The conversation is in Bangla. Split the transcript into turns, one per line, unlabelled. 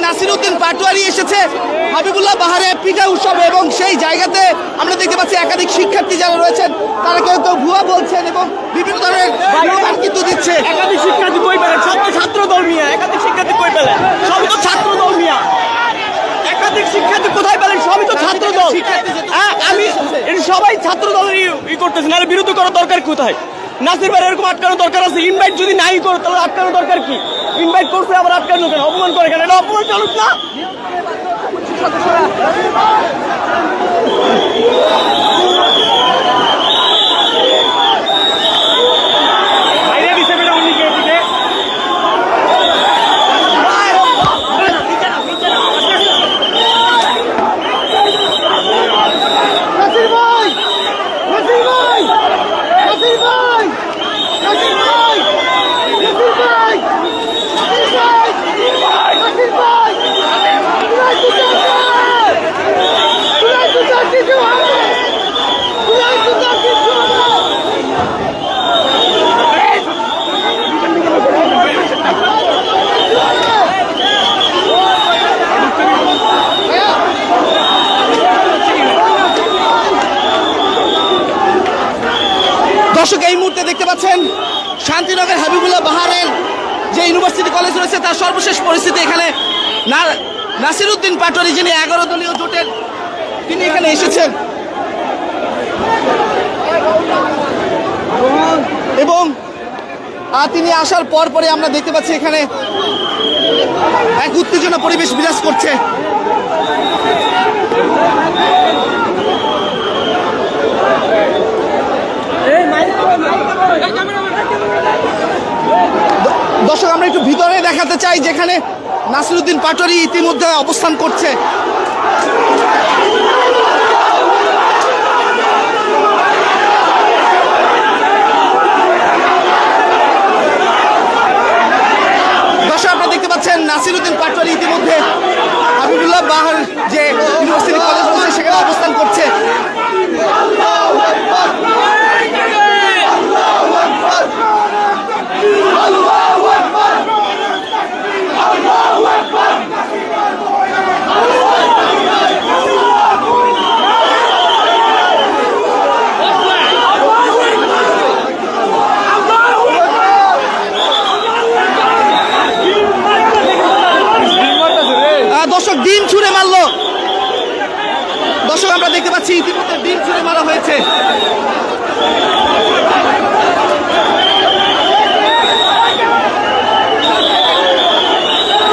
নাসিরউদ্দিন পাটোয়ারি এসেছে হাবিবুল্লাহ বাহারে পিঠা উৎসবে এবং সেই জায়গাতে আমরা দেখতে পাচ্ছি একাধিক শিক্ষার্থী যারা রয়েছেন তারা কেউ কেউ ভুয়া বলছেন এবং বিভিন্ন ধরনের স্লোগান কিন্তু দিচ্ছে।
একাধিক শিক্ষার্থী কই পেলেন? সব তো ছাত্র দল মিয়া। একাধিক শিক্ষার্থী কই পেলেন? সবই তো ছাত্র দল মিয়া। একাধিক শিক্ষার্থী কোথায় পেলেন? সবই তো ছাত্র দল। আমি সবাই ছাত্র দলের ই করতেছেন, আর বিরোধী করার দরকার কোথায়? নাসির ভাই এরকম আটকানোর দরকার আছে? ইনভাইট যদি নাই করো তাহলে আটকানোর দরকার কি? ইনভাইট করছে আবার আটকানো কেন? অপমান করে কেন? এটা অপমানজনক না?
দর্শক এই মুহূর্তে দেখতে পাচ্ছেন শান্তিনগর হাবিবুল্লাহ বাহারের যে ইউনিভার্সিটি কলেজ রয়েছে তার সর্বশেষ পরিস্থিতি। এখানে নাসিরউদ্দিন পাটোয়ারি যিনি 11 দলীয় জোটের তিনি এখানে এসেছেন এবং তিনি আসার পরে আমরা দেখতে পাচ্ছি এখানে এক উত্তেজনা পরিবেশ বিরাজ করছে। দর্শক আমরা একটু ভিতরে দেখাতে চাই যেখানে নাসিরউদ্দিন পাটোয়ারি ইতিমধ্যে অবস্থান করছে। দর্শক আপনারা দেখতে পাচ্ছেন নাসিরউদ্দিন পাটোয়ারি